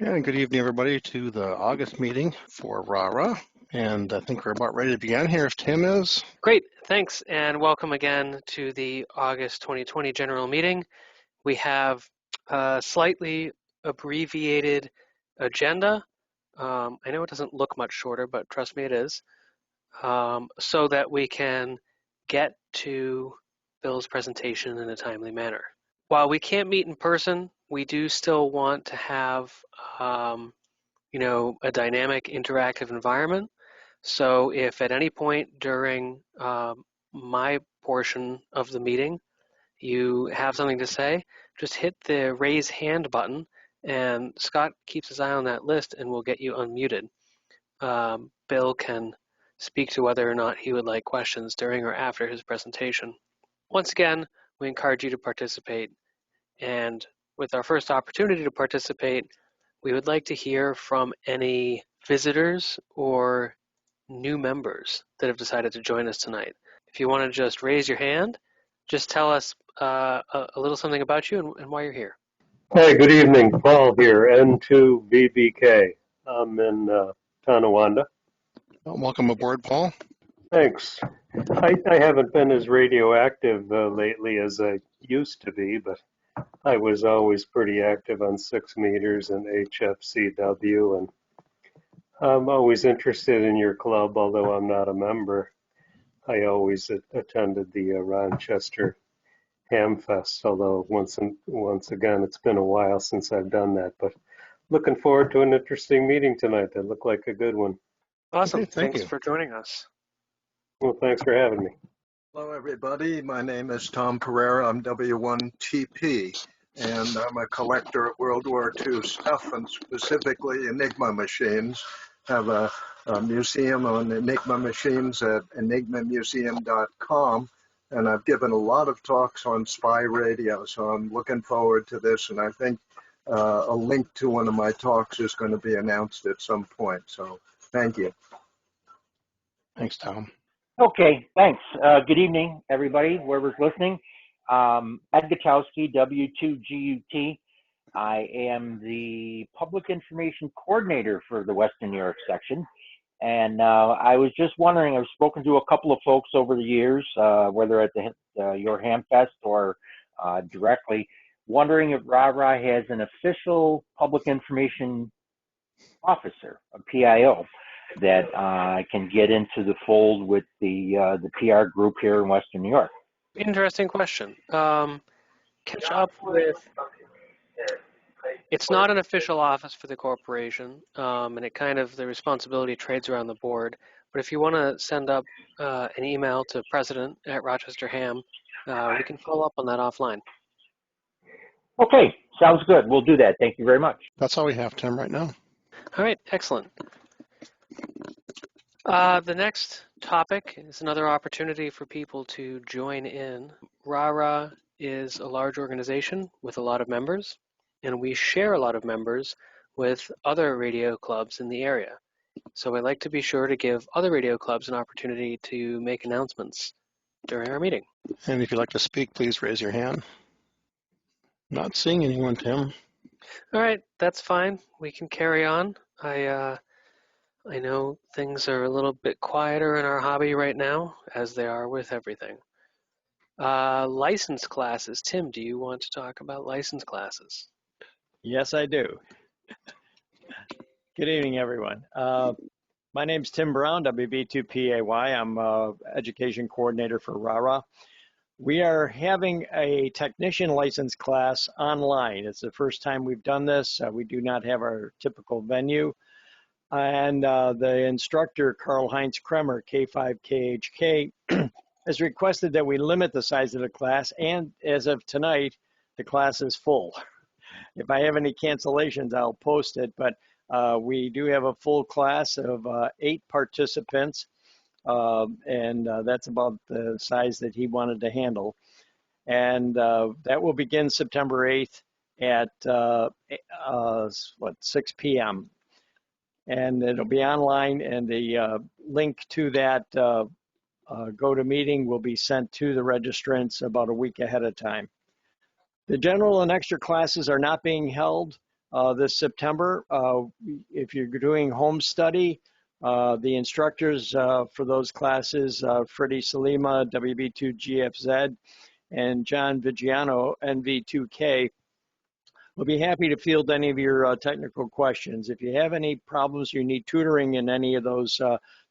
And good evening, everybody, to the August meeting for RaRa. And I think we're about ready to begin here if Tim is. Great, thanks, and welcome again to the August 2020 general meeting. We have a slightly abbreviated agenda. I know it doesn't look much shorter, but trust me, it is, so that we can get to Bill's presentation in a timely manner. While we can't meet in person, we do still want to have, a dynamic, interactive environment. So if at any point during my portion of the meeting you have something to say, just hit the raise hand button and Scott keeps his eye on that list and will get you unmuted. Bill can speak to whether or not he would like questions during or after his presentation. Once again, we encourage you to participate. And with our first opportunity to participate, we would like to hear from any visitors or new members that have decided to join us tonight. If you want to just raise your hand, just tell us a little something about you and why you're here. Hi, good evening. Paul here, N2VBK. I'm in Tonawanda. Welcome aboard, Paul. Thanks. I haven't been as radioactive lately as I used to be, but I was always pretty active on 6 meters and HFCW, and I'm always interested in your club, although I'm not a member. I always attended the Rochester Hamfest, although once again, it's been a while since I've done that, but looking forward to an interesting meeting tonight. That looked like a good one. Awesome. Okay, Thanks for joining us. Well, thanks for having me. Hello, everybody. My name is Tom Pereira. I'm W1TP, and I'm a collector of World War II stuff, and specifically Enigma machines. Have a museum on Enigma machines at enigmamuseum.com, and I've given a lot of talks on spy radio, so I'm looking forward to this, and I think a link to one of my talks is going to be announced at some point, so thank you. Thanks, Tom. Okay, thanks. Good evening, everybody, whoever's listening. Ed Gachowski, W2GUT. I am the Public Information Coordinator for the Western New York section. And I was just wondering, I've spoken to a couple of folks over the years, whether at your Hamfest or directly, wondering if RaRa has an official public information officer, a PIO, that can get into the fold with the PR group here in Western New York. Interesting question. Catch up with, it's not an official office for the corporation, and it kind of, the responsibility trades around the board. But if you want to send up an email to President at Rochester Ham, we can follow up on that offline. Okay, sounds good. We'll do that. Thank you very much. That's all we have, Tim, right now. All right, excellent. The next topic is another opportunity for people to join in. RaRa is a large organization with a lot of members, and we share a lot of members with other radio clubs in the area. So I'd like to be sure to give other radio clubs an opportunity to make announcements during our meeting. And if you'd like to speak, please raise your hand. Not seeing anyone, Tim. All right, that's fine. We can carry on. I know things are a little bit quieter in our hobby right now, as they are with everything. License classes. Tim, do you want to talk about license classes? Yes, I do. Good evening, everyone. My name's Tim Brown, WB2PAY. I'm education coordinator for RaRa. We are having a technician license class online. It's the first time we've done this. We do not have our typical venue. And the instructor, Karl-Heinz Kremer, K5KHK, has requested that we limit the size of the class, and as of tonight, the class is full. If I have any cancellations, I'll post it, but we do have a full class of 8 participants, and that's about the size that he wanted to handle. And that will begin September 8th at 6 p.m. And it'll be online, and the link to that GoToMeeting will be sent to the registrants about a week ahead of time. The general and extra classes are not being held this September. If you're doing home study, the instructors for those classes, Freddie Salima, WB2GFZ, and John Vigiano, NV2K, will be happy to field any of your technical questions. If you have any problems, you need tutoring in any of those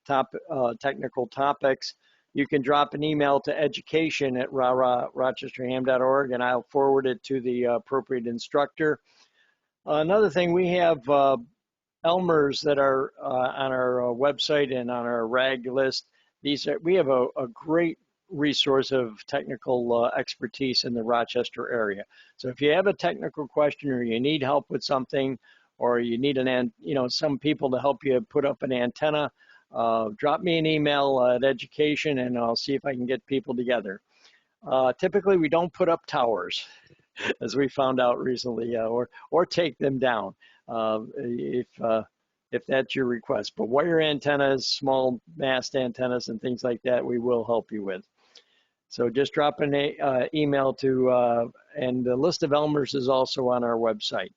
technical topics, you can drop an email to education@rochesterham.org, and I'll forward it to the appropriate instructor. Another thing, we have Elmers that are on our website and on our RAG list. We have a great resource of technical expertise in the Rochester area. So if you have a technical question or you need help with something, or you need some people to help you put up an antenna, drop me an email at education and I'll see if I can get people together. Typically, we don't put up towers, as we found out recently, or take them down if that's your request. But wire antennas, small mast antennas, and things like that, we will help you with. So just drop an email to, and the list of Elmers is also on our website.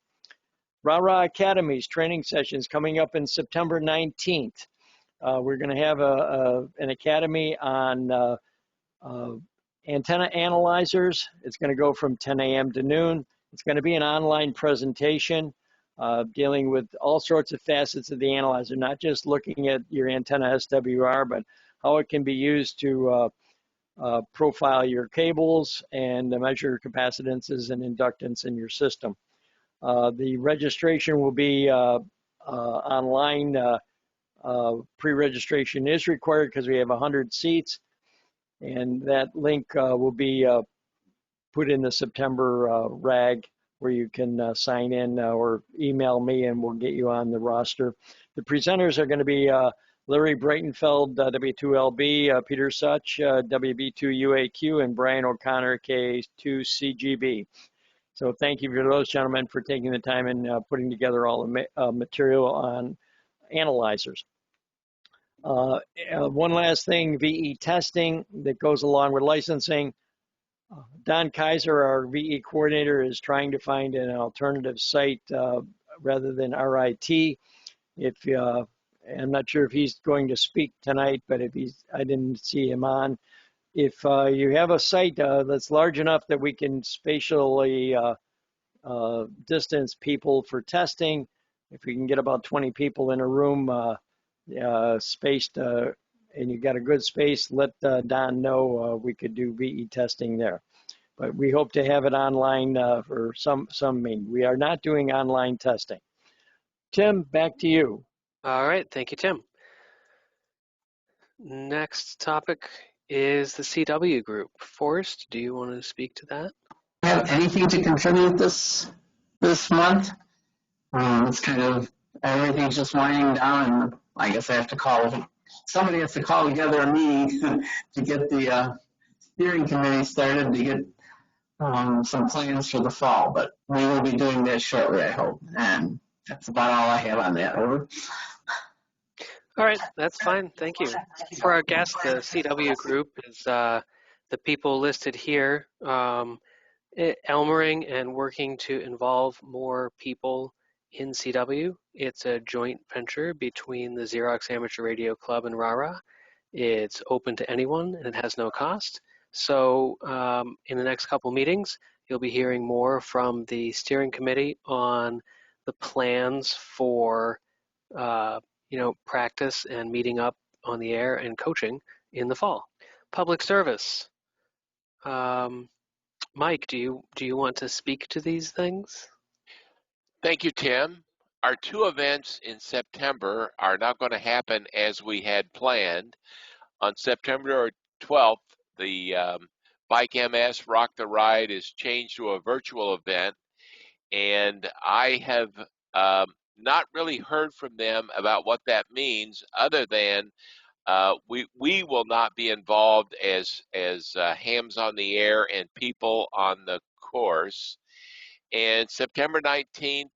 RaRa Academies training sessions coming up in September 19th. We're going to have an academy on antenna analyzers. It's going to go from 10 a.m. to noon. It's going to be an online presentation dealing with all sorts of facets of the analyzer, not just looking at your antenna SWR, but how it can be used to profile your cables and measure capacitances and inductance in your system. The registration will be online. Pre-registration is required because we have 100 seats, and that link will be put in the September RAG, where you can sign in or email me and we'll get you on the roster. The presenters are going to be Larry Breitenfeld, W2LB, Peter Such, WB2UAQ, and Brian O'Connor, K2CGB. So thank you for those gentlemen for taking the time and putting together all the material on analyzers. One last thing, VE testing that goes along with licensing. Don Kaiser, our VE coordinator, is trying to find an alternative site rather than RIT. I'm not sure if he's going to speak tonight, but I didn't see him on. If you have a site that's large enough that we can spatially distance people for testing, if we can get about 20 people in a room spaced, and you got a good space, let Don know we could do VE testing there. But we hope to have it online for some means. We are not doing online testing. Tim, back to you. All right, thank you, Tim. Next topic is the CW group. Forrest, do you want to speak to that? Have anything to contribute this month? It's kind of, everything's just winding down, and I guess I have to call, somebody has to call together a meeting to get the steering committee started to get some plans for the fall, but we will be doing that shortly, I hope. And that's about all I have on that. Over. All right, that's fine. Thank you. For our guest, the CW group is the people listed here, Elmering and working to involve more people in CW. It's a joint venture between the Xerox Amateur Radio Club and RaRa. It's open to anyone and it has no cost. So in the next couple meetings, you'll be hearing more from the steering committee on the plans for practice and meeting up on the air and coaching in the fall. Public service. Mike, do you want to speak to these things? Thank you, Tim. Our two events in September are not going to happen as we had planned. On September 12th, the Bike MS Rock the Ride is changed to a virtual event, and I have not really heard from them about what that means, other than we will not be involved as hams on the air and people on the course. And September 19th,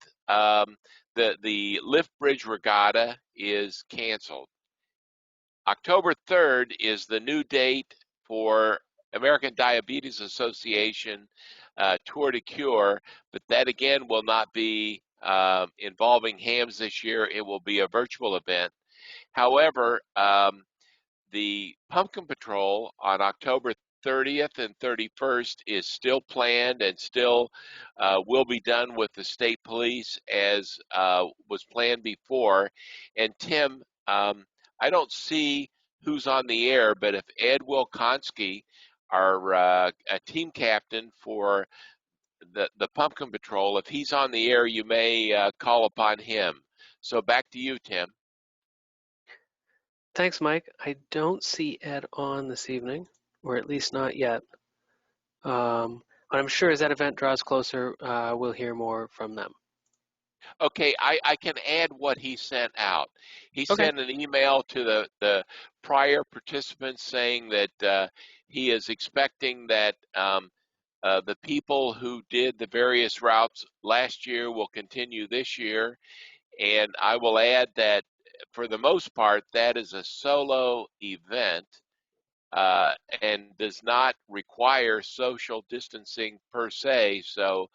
the Lift Bridge Regatta is canceled. October 3rd is the new date for American Diabetes Association Tour de Cure, but that again will not be involving hams this year. It will be a virtual event. However, the Pumpkin Patrol on October 30th and 31st is still planned and still will be done with the state police as was planned before. And Tim, I don't see who's on the air, but if Ed Wilkonski, our a team captain for the Pumpkin Patrol, if he's on the air, you may call upon him. So back to you, Tim. Thanks, Mike. I don't see Ed on this evening, or at least not yet. But I'm sure as that event draws closer, we'll hear more from them. Okay, I can add what he sent out. He Okay. sent an email to the prior participants saying that he is expecting that the people who did the various routes last year will continue this year. And I will add that for the most part, that is a solo event and does not require social distancing per se. So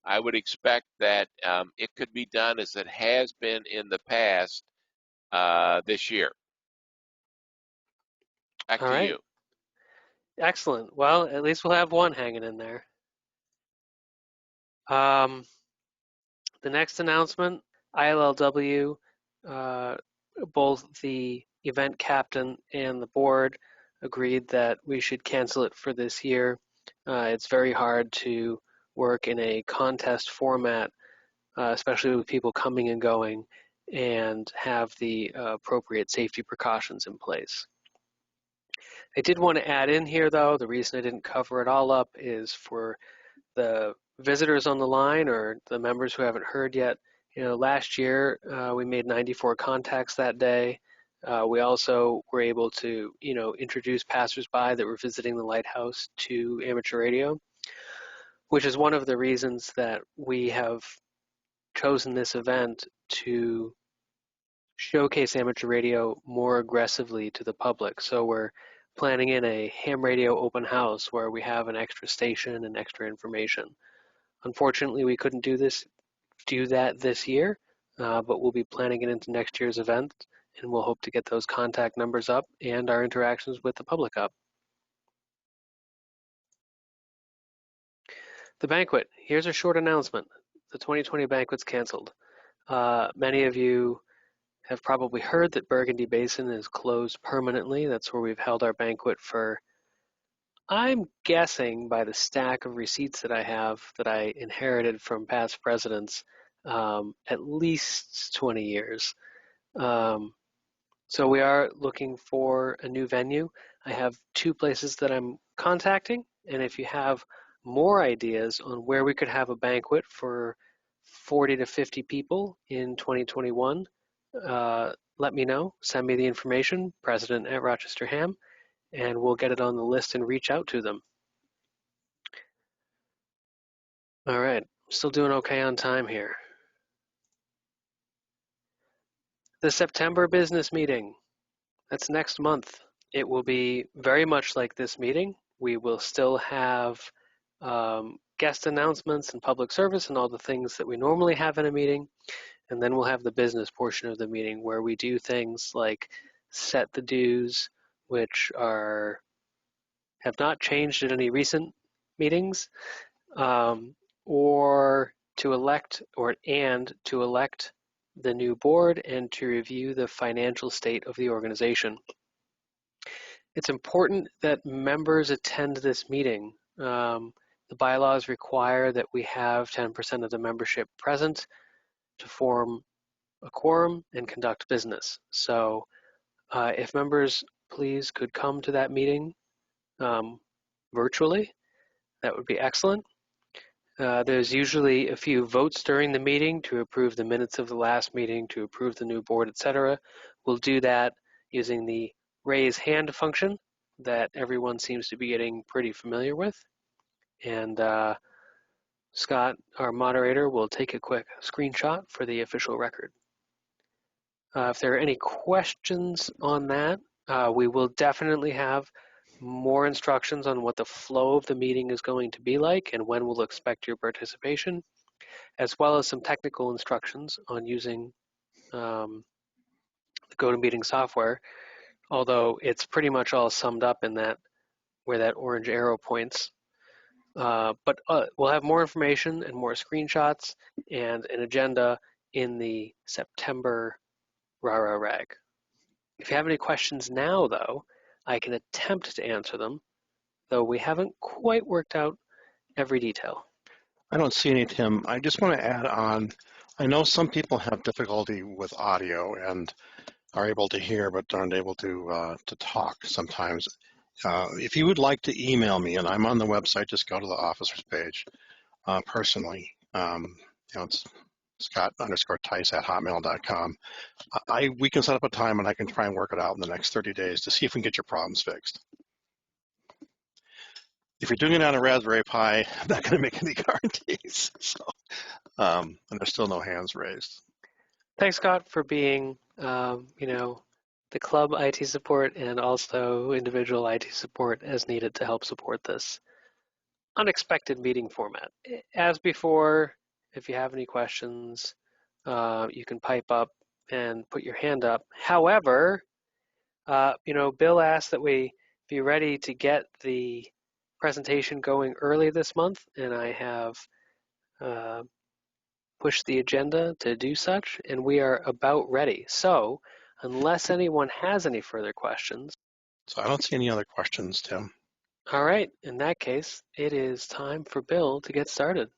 I would expect that it could be done as it has been in the past this year. Back All to right. you. Excellent. Well, at least we'll have one hanging in there. The next announcement, ILLW, both the event captain and the board agreed that we should cancel it for this year. It's very hard to work in a contest format, especially with people coming and going, and have the appropriate safety precautions in place. I did want to add in here, though, the reason I didn't cover it all up is for the visitors on the line or the members who haven't heard yet. Last year we made 94 contacts that day. We also were able to, introduce passersby that were visiting the lighthouse to amateur radio, which is one of the reasons that we have chosen this event to showcase amateur radio more aggressively to the public. So we're planning in a ham radio open house where we have an extra station and extra information. Unfortunately, we couldn't do that this year, but we'll be planning it into next year's event, and we'll hope to get those contact numbers up and our interactions with the public up. The banquet. Here's a short announcement. The 2020 banquet's canceled. Many of you have probably heard that Burgundy Basin is closed permanently. That's where we've held our banquet for, I'm guessing by the stack of receipts that I have that I inherited from past presidents, at least 20 years. So we are looking for a new venue. I have 2 places that I'm contacting, and if you have more ideas on where we could have a banquet for 40 to 50 people in 2021, let me know. Send me the information, president@Rochester Ham, and we'll get it on the list and reach out to them. All right, still doing okay on time here. The September business meeting, that's next month. It will be very much like this meeting. We will still have guest announcements and public service and all the things that we normally have in a meeting. And then we'll have the business portion of the meeting where we do things like set the dues, which have not changed at any recent meetings, or to elect the new board and to review the financial state of the organization. It's important that members attend this meeting. The bylaws require that we have 10% of the membership present to form a quorum and conduct business. So if members please could come to that meeting virtually, that would be excellent. There's usually a few votes during the meeting to approve the minutes of the last meeting, to approve the new board, etc. We'll do that using the raise hand function that everyone seems to be getting pretty familiar with. And Scott, our moderator, will take a quick screenshot for the official record. If there are any questions on that, we will definitely have more instructions on what the flow of the meeting is going to be like and when we'll expect your participation. as well as some technical instructions on using the GoToMeeting software, although it's pretty much all summed up in that where that orange arrow points. But we'll have more information and more screenshots and an agenda in the September RaRa rag. If you have any questions now, though, I can attempt to answer them, though we haven't quite worked out every detail. I don't see any, Tim. I just want to add on, I know some people have difficulty with audio and are able to hear but aren't able to talk sometimes. If you would like to email me, and I'm on the website, just go to the officers page personally. It's Scott_Tice@hotmail.com. We can set up a time and I can try and work it out in the next 30 days to see if we can get your problems fixed. If you're doing it on a Raspberry Pi, I'm not going to make any guarantees. So, and there's still no hands raised. Thanks, Scott, for being, the club IT support and also individual IT support as needed to help support this unexpected meeting format. As before, if you have any questions, you can pipe up and put your hand up. However, Bill asked that we be ready to get the presentation going early this month, and I have pushed the agenda to do such, and we are about ready. So, unless anyone has any further questions. So I don't see any other questions, Tim. All right, in that case, it is time for Bill to get started.